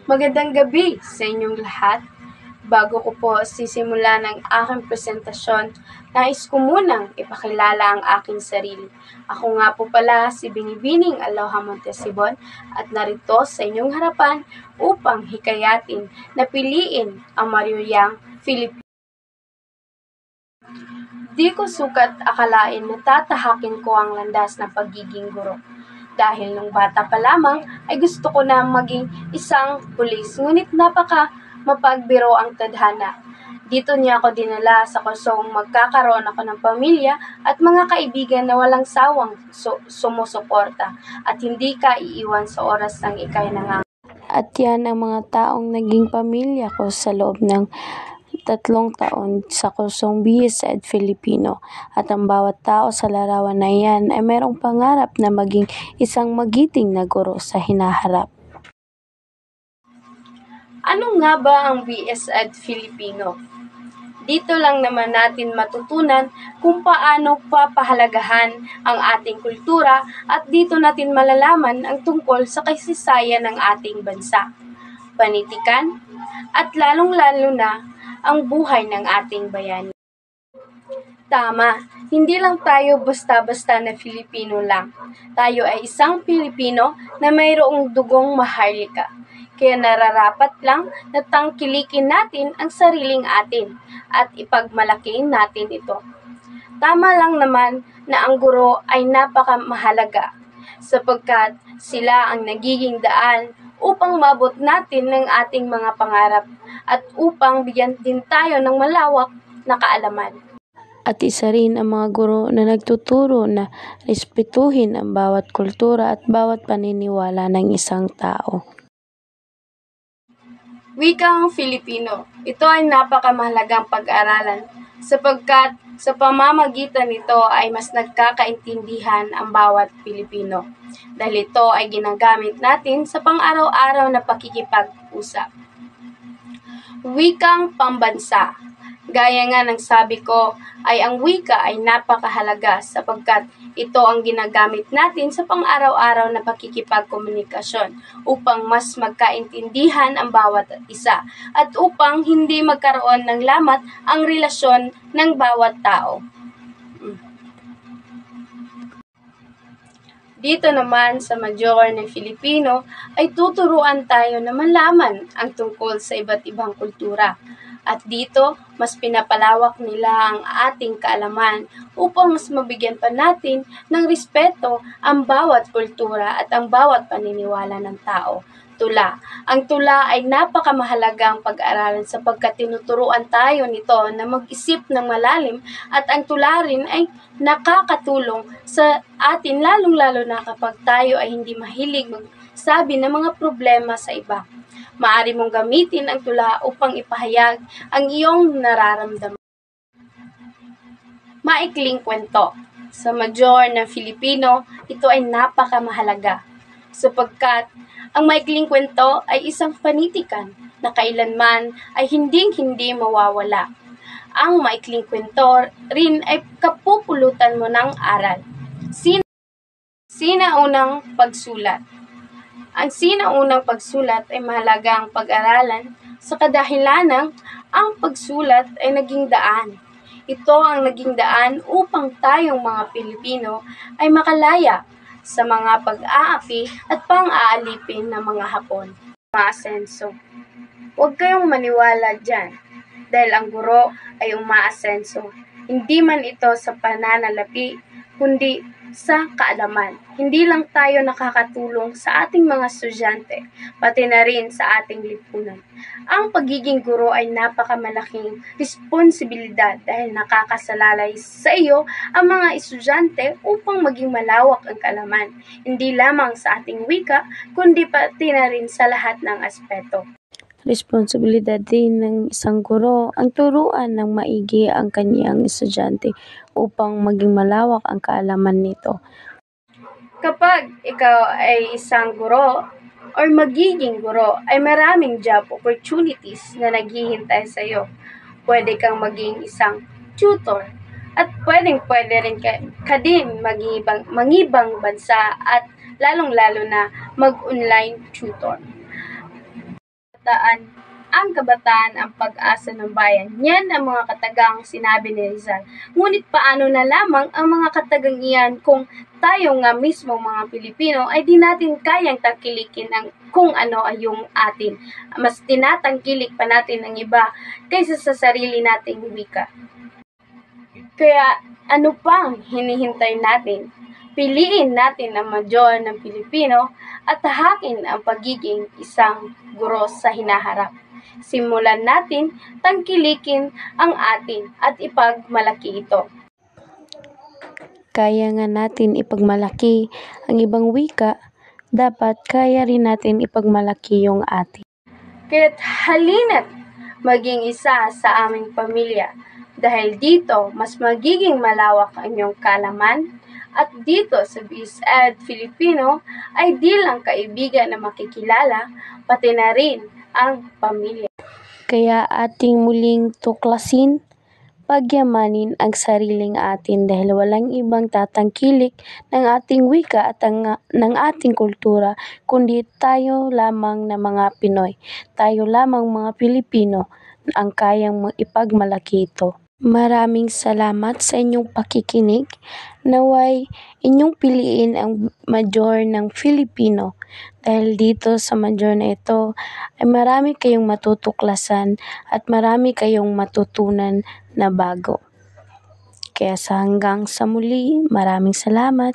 Magandang gabi sa inyong lahat. Bago ko po sisimulan ang aking presentasyon, nais ko munang ipakilala ang aking sarili. Ako nga po pala si Binibining Aloha Montesibon at narito sa inyong harapan upang hikayatin na piliin ang maruyang Filipino. Di ko sukat akalain na tatahakin ko ang landas ng pagiging guro. Dahil nung bata pa lamang ay gusto ko na maging isang pulis, ngunit napaka mapagbiro ang tadhana. Dito niya ako dinala sa kursong magkakaroon ako ng pamilya at mga kaibigan na walang sawang sumusuporta at hindi ka iiwan sa oras ng ikay nangangailangan. At yan ang mga taong naging pamilya ko sa loob ng 3 taon sa kursong BS Ed Filipino, at ang bawat tao sa larawan na yan ay mayroong pangarap na maging isang magiting na guro sa hinaharap. Ano nga ba ang BS Ed Filipino? Dito lang naman natin matutunan kung paano papahalagahan ang ating kultura at dito natin malalaman ang tungkol sa kasaysayan ng ating bansa, panitikan, at lalong-lalo na ang buhay ng ating bayani. Tama, hindi lang tayo basta-basta na Filipino lang. Tayo ay isang Pilipino na mayroong dugong maharlika. Kaya nararapat lang na tangkilikin natin ang sariling atin at ipagmalaki natin ito. Tama lang naman na ang guro ay napakamahalaga sapagkat sila ang nagiging daan upang mabot natin ng ating mga pangarap at upang bigyan din tayo ng malawak na kaalaman. At isa rin ang mga guro na nagtuturo na respetuhin ang bawat kultura at bawat paniniwala ng isang tao. Wikang Filipino. Ito ay napakamahalagang pag-aralan sapagkat sa pamamagitan nito ay mas nagkakaintindihan ang bawat Pilipino dahil ito ay ginagamit natin sa pang-araw-araw na pakikipag-usap. Wikang pambansa. Gaya nga ng sabi ko, ay ang wika ay napakahalaga sapagkat ito ang ginagamit natin sa pang-araw-araw na pakikipagkomunikasyon upang mas magkaintindihan ang bawat isa at upang hindi magkaroon ng lamat ang relasyon ng bawat tao. Dito naman sa Major ng Filipino ay tuturuan tayo na malaman ang tungkol sa iba't ibang kultura. At dito, mas pinapalawak nila ang ating kaalaman upang mas mabigyan pa natin ng respeto ang bawat kultura at ang bawat paniniwala ng tao. Tula. Ang tula ay napakamahalagang pag-aralan sapagkat tinuturuan tayo nito na mag-isip ng malalim at ang tula rin ay nakakatulong sa atin lalong-lalo na kapag tayo ay hindi mahilig magsabi ng mga problema sa iba. Maaari mong gamitin ang tula upang ipahayag ang iyong nararamdaman. Maikling kwento. Sa Major ng Filipino, ito ay napakamahalaga sapagkat ang maikling kwento ay isang panitikan na kailanman ay hinding-hindi mawawala. Ang maikling kwento rin ay kapupulutan mo ng aral. Sinaunang pagsulat. Ang sinaunang pagsulat ay mahalagang pag-aralan sa kadahilanang ang pagsulat ay naging daan. Ito ang naging daan upang tayong mga Pilipino ay makalaya sa mga pag-aapi at pang-aalipin ng mga Hapon. Umaasenso. Huwag kayong maniwala dyan dahil ang guro ay umaasenso. Hindi man ito sa pananalapi, kundi sa kaalaman. Hindi lang tayo nakakatulong sa ating mga estudyante, pati na rin sa ating lipunan. Ang pagiging guro ay napakamalaking responsibilidad dahil nakakasalalay sa iyo ang mga estudyante upang maging malawak ang kaalaman, hindi lamang sa ating wika, kundi pati na rin sa lahat ng aspeto. Responsibilidad din ng isang guro ang turuan ng maigi ang kaniyang estudyante upang maging malawak ang kaalaman nito. Kapag ikaw ay isang guro or magiging guro, ay maraming job opportunities na naghihintay sa iyo. Pwede kang maging isang tutor at pwede rin ka din mangibang bansa at lalong-lalo na mag-online tutor. kabataan ang pag-asa ng bayan. Yan ang mga katagang sinabi ni Rizal. Ngunit paano na lamang ang mga katagang iyan kung tayo nga mismo mga Pilipino ay di natin kayang tangkilikin kung ano ay yung atin. Mas tinatangkilik pa natin ang iba kaysa sa sarili nating wika. Kaya ano pang hinihintay natin? Piliin natin ang major ng Pilipino at tahakin ang pagiging isang guro sa hinaharap. Simulan natin tangkilikin ang atin at ipagmalaki ito. Kaya nga natin ipagmalaki ang ibang wika, dapat kaya rin natin ipagmalaki yung atin. Kaya't halina't maging isa sa aming pamilya. Dahil dito, mas magiging malawak ang inyong kalaman at dito sa BizEd Filipino ay di lang kaibigan na makikilala, pati na rin ang pamilya. Kaya ating muling tuklasin, pagyamanin ang sariling atin dahil walang ibang tatangkilik ng ating wika at ng ating kultura kundi tayo lamang na mga Pinoy, tayo lamang mga Pilipino ang kayang ipagmalaki ito. Maraming salamat sa inyong pakikinig. Naway inyong piliin ang major ng Filipino dahil dito sa major na ito ay marami kayong matutuklasan at marami kayong matutunan na bago. Kaya hanggang sa muli, maraming salamat.